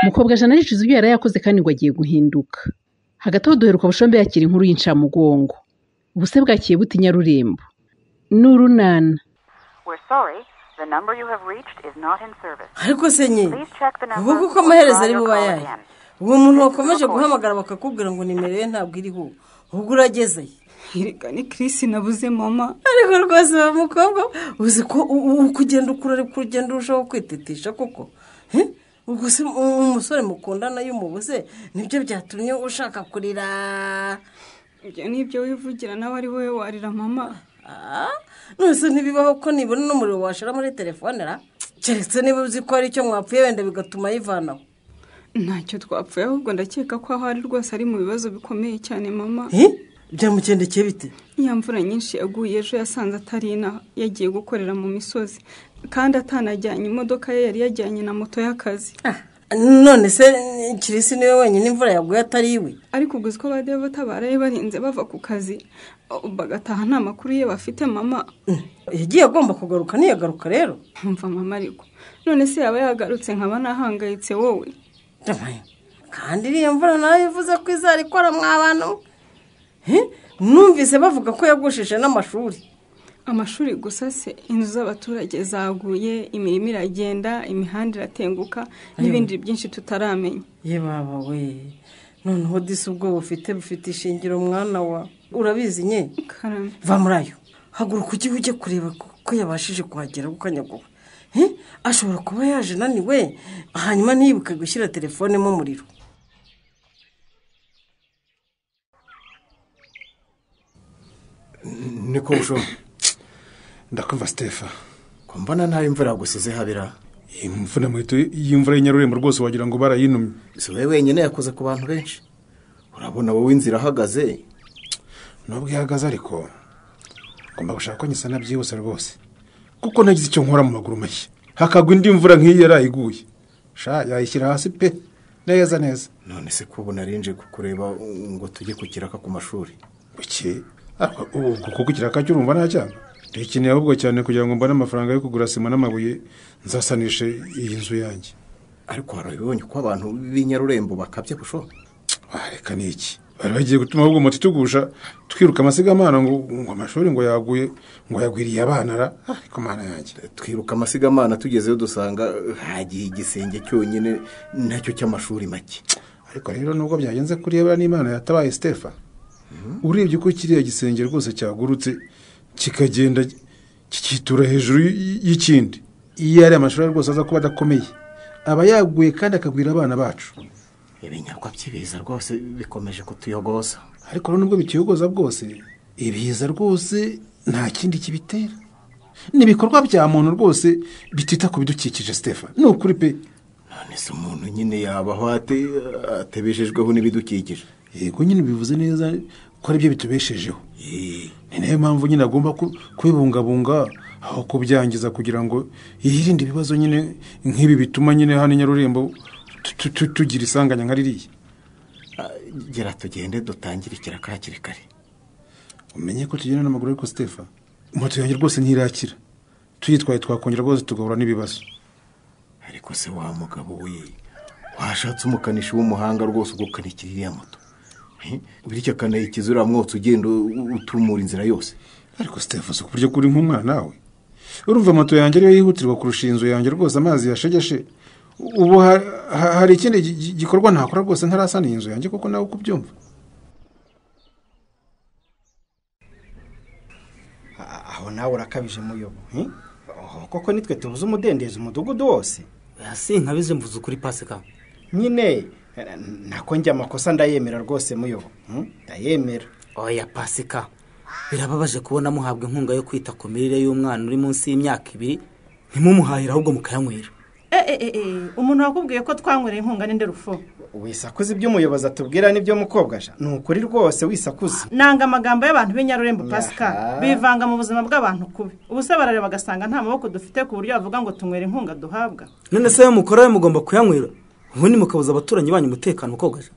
Mukobwa Jana yishize ibyo yarayakoze kandi ngo agiye guhinduka. Hagati aho duheruka Bushombe yakira inkuru y'incamugongo. Ubuse bwakiye buti Nyarurembo. N'urunana. Ariko se nye ubu kuko amaherezo ari buba yayo uwo muntu wakomeje guhamagara bakakubwira ngo nimero ye ntabwo iriho ubwo urageze Hirega ni Chris nabuze mama. Ariko rwose wa mukobwa uzi ko kugenda ukura kugenda urushaho kwitetisha koko ubwo se umusore mukundana y'umubuze nibyo byatumye ushaka kurira. Ibyo nibyo wivugira nawe ari wowe warira mama. Nose ntibibaho ko nibona n'umuriro washira muri telefone ra keretse niba uzi ko ari cyo mwapfuye wenda bigatuma yivanaho. Ntacyo twapfuye ahubwo ndakeka ko aho ari rwose ari mu bibazo bikomeye cyane mama. Byamukendekeye bite? Ya mvura nyinshi yaguye ejo yasanze atari ina yagiye gukorera mu misozi kandi atanajyanye imodoka ye yari yajyanye na moto y'akazi. None se Kirisi niwe wenyine imvura yaguye atari iwe? Ariko uguzi ko badeva tabaraye barinze bava ku kazi bagataha nta makuru ye bafite mama. Yagiye agomba kugaruka niyagaruka rero. Mva mama ariko none se yaba yagarutse nkaba nahangayitse wowe. Kandi iriya mvura nayo ivuze ko izarikora mw'abantu. Numvise bavuga ko yagushije n'amashuri. Amashuri gusa se inzu z'abaturage zaguye, imirimo iragenda, imihanda iratenguka n'ibindi byinshi tutaramenya. Ye baba we noneho disi ubwo bufite ishingiro mwana wa urabizi nye Karame. Va murayo haguruka ujye kureba ko yabashije kuhagera gukanyaguwe. Ashobora kuba yaje naniwe hanyuma ntiyibuke gushyira telefone mu muriro. Niko busho ndakumva Stefa ko mbona nta imvura yagusize habira. Imvura mwito y'imvura y'Nyarurembo rwose wagira ngo barayinumye. Si wewe wenyine yakoze ku bantu benshi. Urabona wowe inzira hagaze nubwo ihagaze ariko ngomba gushaka ko nyisa nabyihuse rwose kuko nagize icyo nkora mu maguru mashya hakagwa indi mvura nk'iyi yarayiguye yayishyira hasi pe neza. None se kubo narinje kukureba ngo tujye kukiraka ku mashuri buke kuko kukiraka cyo urumva nta cyanga ndikeneye ahubwo cyane kugira ngo mbone amafaranga yo kugura sima n'amabuye nzasanishe iyi nzu yanjye. Ariko harabibonye ko abantu b'Inyarurembo bakabye busho. Reka niki bari bagiye gutuma ahubwo moto itugusha twiruka amasigamana ngo amashuri ngo yaguye ngo yagwiriye abana ra ariko mana yanjye twiruka amasigamana tugezeyo dusanga hagiye igisenge cyonyine nacyo cy'amashuri make. Ariko rero nubwo byagenze kuri yebara n'Imana yatabaye Stefa urebye ko kiriya gisenge rwose cyagurutse kikagenda kikitura hejuru y'ikindi iyo ari amashuri rwose aza kuba adakomeye aba yaguye kandi akagwira abana bacu. Ibinyarwa by'ibiza rwose bikomeje kutuyogoza. Ariko rero nubwo bituyogoza bwose ibiza rwose nta kindi kibitera n'ibikorwa bya muntu rwose bitita ku bidukikije Stefa ni ukuri pe. None se umuntu nyine yabaho atebeshejweho n'ibidukikije. Yego nyine bivuze neza ko ari byo bitubeshejeho. Ni nayo mpamvu nyine agomba kubibungabunga aho kubyangiza kugira ngo yirinde ibibazo nyine nk'ibi bituma nyine hano Nyarurembo tugira isanganya nka ririya. Gera tugende dutangire ikiraka hakiri kare. Umenye ko tugenda n'amaguru ariko Stefa moto yanjye rwose ntirakira tuyitwaye twakongera rwose tugahura n'ibibazo. Ariko se wa mugabo we washatse umukanishi w'umuhanga rwose ugukanikira iriya moto bityo kanayikizura mwotse ugenda utumura inzira yose. Ariko Stefa so kurya kuri nk'umwana nawe urumva moto yanjye ariyo yihutirwa kurusha inzu yanjye rwose amazi yashegeshe ubu hari ikindi gikorwa ntakora rwose ntarasana inzu yanjye kuko nawe kubyumva. Aho nawe urakabije muyobo koko nitwe tubuze umudendezo umudugudu wose. Yasi nkabize mvuze kuri Pasika nyine nako njya amakosa ndayemera rwose muyobo ndayemera. Oya Pasika birababaje kubona muhabwa inkunga yo kwita ku mirire y'umwana uri munsi y'imyaka 2 ntimumuhahira ahubwo mukayanywera. Umuntu wakubwiye ko twangwera inkunga n'inde rufo. Wisakuza ibyo umuyobozi atubwira n'ibyo mukobwa aja nukuri rwose wisakuza. Nanga amagambo y'abantu b'Inyarurembo Pascal bivanga mu buzima bw'abantu kubi. Ubuse barareba bagasanga nta maboko dufite ku buryo bavuga ngo tunywera inkunga duhabwa. None se mukora mugomba kuyanywera ubundi mukabuza abaturanyi banyu umutekano mukobwa aja.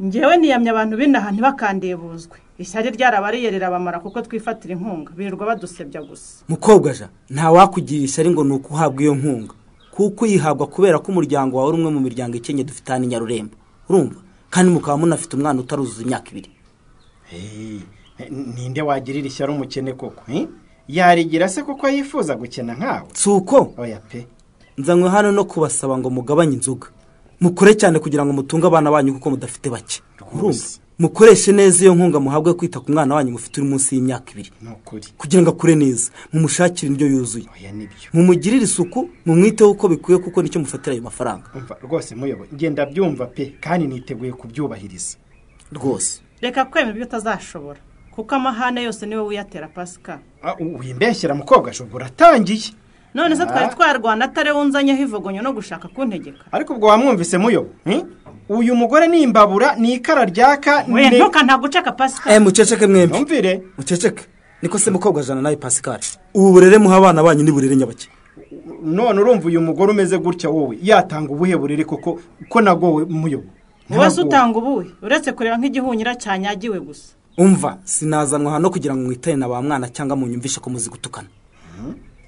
Ngewe niyamye abantu binaha ntibakandebuzwe. Ishyari ryarabariyerera bamara kuko twifatira inkunga birirwa badusebya gusa. Mukobwa aja nta wakugira ishyari ngo nuko uhabwa iyo nkunga kuko uyihabwa kubera ko umuryango wawe ari umwe mu miryango ikenye dufite hano i Nyarurembo urumva kandi mukaba munafite umwana utaruzuza imyaka 2. ninde wagirira ishyari umukene koko yarigira se kuko yifuza gukena nkawe suko oya pe nzanywe hano no kubasaba ngo mugabanye inzoga mukore cyane kugira ngo mutunge abana banyu kuko mudafite bake urumva mukoreshe neza iyo nkunga muhabwe kwita ku mwana wanyu mufite uri munsi y'imyaka 2 nukuri kugira ngo akure neza mumushakire indyo yuzuye oya nibyo mumugirire isuku mumwiteho uko bikwiye kuko nicyo mufatira ayo mafaranga umva rwose muyobo ngenda byumva pe kandi niteguye kubyubahiriza rwose reka kwemera ibyo utazashobora kuko amahane yose niwe wiyatera Pascal wimbeshyira mukobwa ashobora atangiye none se twari twarwana atari wunzanyeho ivugonyo no gushaka kuntegeka ariko ubwo wamwumvise muyobo uyu mugore ni imbabura ni ikara ryaka we ntuka ntaguceka Pascal muceceke mwembi umvire muceceke niko se mukobwa jana nawe Pascal ubu burere muha abana banyu ni burere nyabake none urumva uyu mugore umeze gutya wowe yatanga ubuhe burere koko ko nagowe muyobo wese utanga ubuhe uretse kureba nk'igihunyira cyanyagiwe gusa umva sinazanwa hano kugira ngo mwitane na ba mwana cyangwa munyumvishe ko muzi gutukana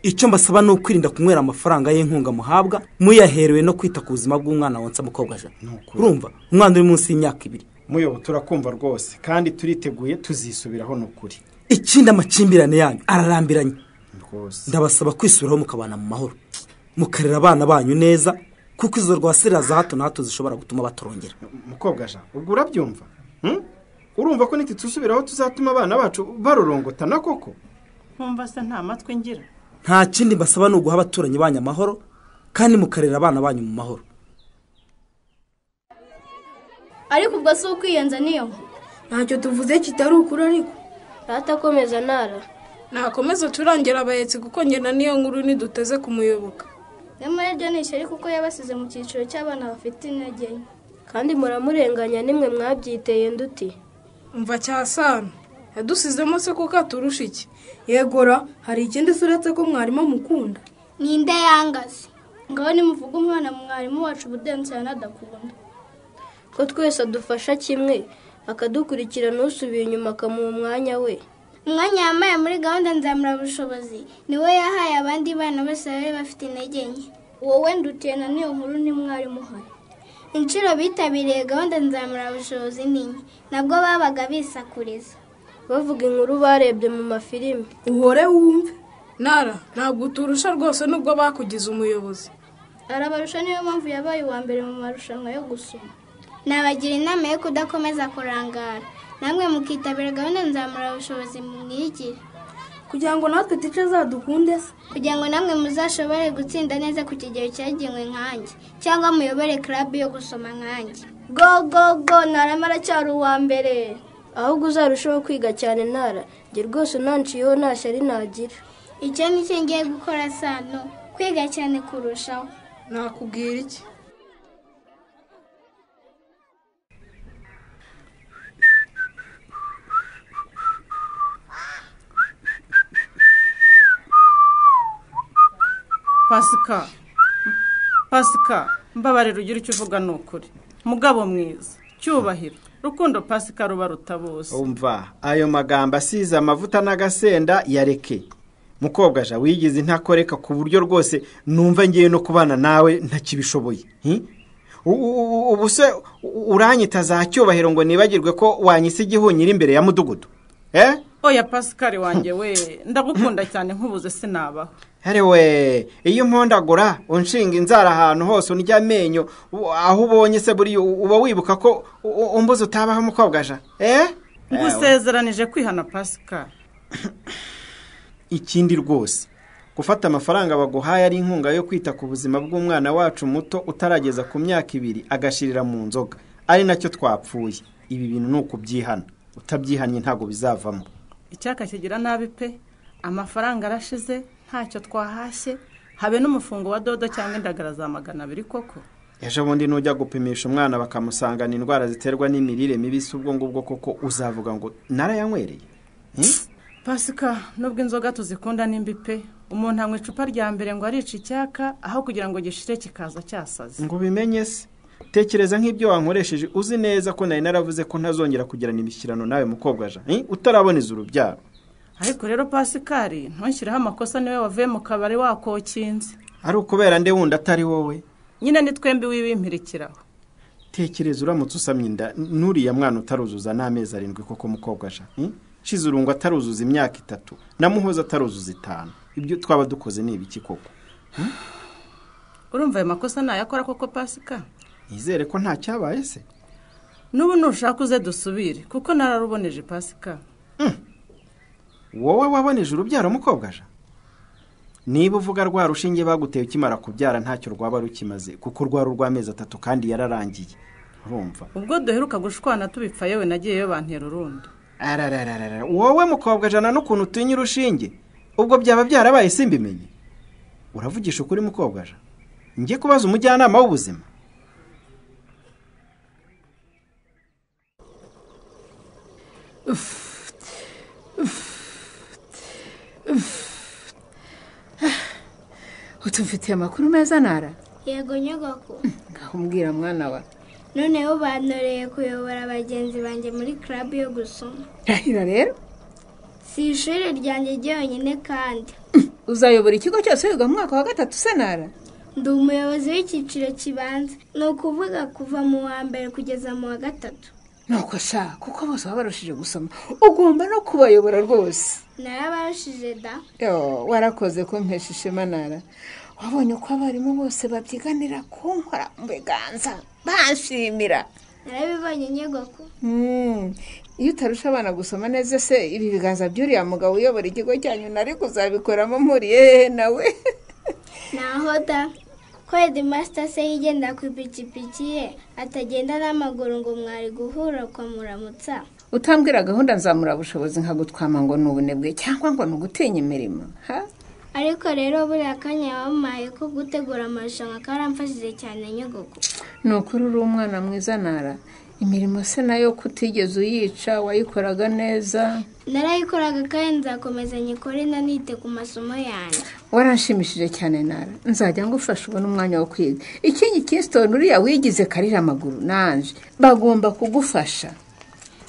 icyo mbasaba ni ukwirinda kunywera amafaranga y'inkunga muhabwa muyaherewe no kwita ku buzima bw'umwana wonsa mukobwa jana urumva umwana uri munsi y'imyaka 2 muyobo turakumva rwose kandi turiteguye tuzisubiraho n'ukuri ikindi amakimbirane yanyu ararambiranye rwose ndabasaba kwisubiraho mukabana mu mahoro mukarera abana banyu neza kuko izo rwasira za hato na hato zishobora gutuma batorongera mukobwa jana ubwo urabyumva urumva ko nititusubiraho tuzatuma abana bacu barorongotana koko nkumva se nta matwi ngira nta kindi mbasaba ni uguha abaturanyi banyu amahoro kandi mukarera abana banyu mu mahoro ariko ubwo si ukwiyenza niyo ntacyo tuvuze kitari ukuri ariko ratakomeza nara nakomeza turangira abayetsi kuko ngena niyo nkuru niduteze kumuyoboka nyamara ryo ni ishyari kuko yabasize mu cyiciro cy'abana bafite intege nke kandi muramurenganya nimwe mwabyiteye nduti umva cyasana yadusizemo se kuko aturusha iki yegora hari ikindi suretse ko mwarimu mukunda ninde yangaze ngaho nimuvuga umwana mwarimu wacu ubudense yanadakunda ko twese adufasha kimwe akadukurikira n'usubiye inyuma akamuha umwanya we umwanya yamaye muri gahunda nzamurabushobozi niwe yahaye abandi bana bose bari bafite intege nke wowe ndutiye na niyo nkuru ni mwarimu uhari inshuro bitabiriye gahunda nzamurabushobozi ninye nabwo babaga bisakuriza bavuga inkuru barebye mu mafilime uhore wumve nara ntabwo uturusha rwose nubwo bakugize umuyobozi arabarusha niyo mpamvu yabaye uwa mbere mu marushanwa yo gusoma nabagira inama yo kudakomeza kurangara namwe mukitabira gahunda nzamurabushobozi mwigire kugira ngo natwe tice zadukunde se kugira ngo namwe muzashobore gutsinda neza ku kigero cyagenwe nkanjye cyangwa muyobore club yo gusoma nkanjye go narama aracyari uwa mbere ahubwo uzarushaho kwiga cyane nara njye rwose nanciyeho nta shyari nagira icyo ni cyo ngiye gukora sano kwiga cyane kurushaho nakubwira iki Pascal mbabarira ugira icyo uvuga ni ukuri mugabo mwiza cyubahiro rukundo Pascal ruba rutabose umva ayo magambo asize amavuta n'agasenda yareke mukobwa ja wigize intakoreka ku buryo rwose numva ngiye no kubana nawe ntakibishoboye ubu se uranyita za cyubahiro ngo nibagirwe ko wanyise igihunyira imbere ya mudugudu oya Pascal wanjye we ndagukunda cyane nkubuze sinabaho Herewe iyo mpondagura unshinga inzara ahantu hose unjya amenyo aho ubonye se buri uba wibuka ko umbuze utabaho mukobwa ja ngusezeranije kwihana Pascal ikindi rwose gufata amafaranga baguhaye ari inkunga yo kwita ku buzima bw'umwana wacu muto utarageza ku myaka 2 agashirira mu nzoga ari nacyo twapfuye ibi bintu nuko byihana utabyihanye ntago bizavamo icyaka kigira nabi pe amafaranga arashize ntacyo twahashye habe n'umufungo wa dodo cyangwa indagara za 200 koko ejo bundi nujya gupimisha umwana bakamusangana indwara ziterwa n'imirire mibi ubwo ngubwo koko uzavuga ngo narayanywereye Pascal nubwo inzoga tuzikunda nimbi pe umuntu anywa icupa rya mbere ngo arica icyaka aho kugira ngo gishire kikaza cyasaze ngo bimenye se tekereza nk'ibyo wankoresheje uzi neza ko nari naravuze ko ntazongera kugirana imishyirano nawe mukobwa ja utaraboneza urubyaro ariko rero Pascal ntunshireho amakosa niwe wavuye mu kabari wakokinze ari ukubera nde wundi atari wowe? nyine ni twembi wibimpirikiraho. Tekereza uramutse usamye inda n'uriya mwana utaruzuza n'amezi 7 koko mukobwa aja. Shize urungu ataruzuza imyaka 3 namuhoza ataruzuza 5. Ibyo twaba dukoze ni ibiki koko? Urumva ayo makosa nayakora koko Pasika? Nizere ko nta cyabaye se. Nubu nushaka uze dusubire kuko nararuboneje Pasika. Wowe waboneje urubyaro mukobwa aja? Niba uvuga rwa rushinge baguteye ukimara kubyara ntacyo rwaba rukimaze kuko rwari urw'amezi 3 kandi yararangiye. Urumva? Ubwo duheruka gushwana tubipfa yewe nagiyeyo bantera urundi. Arararara wowe mukobwa jana no kuntu tunyi rushinge ubwo byaba byarabaye simbimenye. Uravugisha ukuri mukobwa aja? Ngiye kubaza umujyanama w'ubuzima. Utumfitiye amakuru meza Nara? Yego nyogoko. Ngaho mbwira mwana wa. Noneho bantoreye kuyobora abagenzi banjye muri club yo gusoma. Rahira rero? Si ishuri ryanjye ryonyine kandi. Uzayobora ikigo cyose wiga mu mwaka wa 3 se Nara? Ndi umuyobozi w'icyiciro kibanza. Ni ukuvuga kuva mu wa mbere kugeza mu wa 3. Nuko sha kuko bose babarushije gusoma ugomba no kubayobora rwose. Narabarushije da. Yo warakoze ko mpesha ishema Nara. Wabonye ko abarimu bose babyiganira kunkora mu biganza banshimira. Narabibonye nyogoko. Iyo utarusha abana gusoma neza se ibi biganza by'uriya mugabo uyobora ikigo cyanyu nari kuzabikoramo mpuriye nawe. Naho da. Ko headmaster se yigenda ku ipikipiki ye atagenda n'amaguru ngo mwari guhura kwa muramutsa. Utambwira gahunda nzamura bushobozi nkagutwama ngo n'ubunebwe cyangwa ngo n'ugutinya imirimo ha? Ariko rero buri akanya wamaye ko gutegura amarushanwa karamfashije cyane nyogoko. Nukuri uri umwana mwiza Nara. Imirimo se nayo kutigeze uyica wayikoraga neza. Narayikoraga kandi nzakomeza nyikore nanite ku masomo yanjye. Waranshimishije cyane Nara. Nzajya ngufasha ubona umwanya wo kwiga. Ikindi Kingston uriya wigize karira amaguru nanje bagomba kugufasha.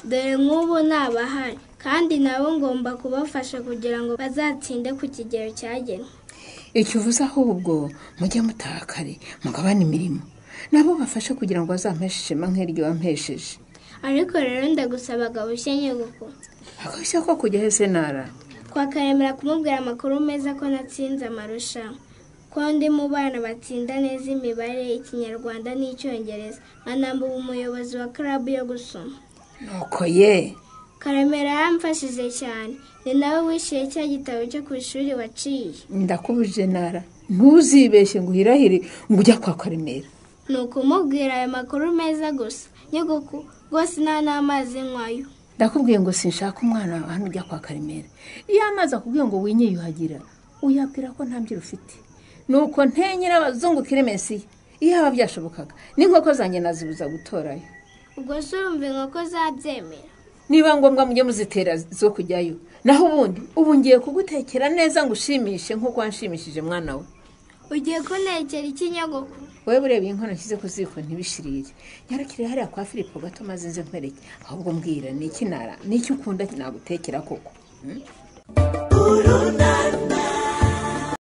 Dore nk'ubu nabahari kandi nabo ngomba kubafasha kugira ngo bazatsinde ku kigero cyagenwe. Icyo uvuze ahubwo mujye mutakare mugabane imirimo. Nabo bafashe kugira ngo bazampeshe ishema nk'iryo wampesheje. Ariko rero ndagusaba gabushye nyogoko. Akabushye ko kujya hese Nara? Twakaremera kumubwira amakuru meza ko natsinze amarushanwa. Ko ndi mu bana batsinda neza imibare, Ikinyarwanda n'Icyongereza. Anamba umuyobozi wa club yo gusoma. Nuko ye. Karemera yamfashije cyane. Ni nawe wishyuye cya gitabo cyo ku ishuri waciye. Ndakubuje Nara. Ntuzibeshye ngo uhirahire ngo ujya kwa Karemera. Nuko mubwira ayo makuru meza gusa. Nyogoko rwose nta n'amazi nkwayo. Ndakubwiye ngo sinshaka umwana hano ujya kwa Karemera. Iyo amazi akubwiye ngo winyiyuhagira uyabwira ko nta mbyiro ufite. Nuko ntenyera abazungu kiremesi. Iyo aba byashobokaga n'inkoko zanjye nazibuza gutorayo. Ubwo se urumva inkoko zabyemera? Niba ngombwa mujye muzitera zo kujyayo. Naho ubundi ubu ngiye kugutekera neza ngo ushimishe nk'uko wanshimishije mwana we. Ugiye kuntekera iki nyogoko? Wewe bureba inkono nshyize ku ziko ntibishirire. Nyarakire hariya kwa Filipo gato maze nze nkwereke. Ahubwo mbwira ni iki Nara? Ni iki ukunda nagutekera koko?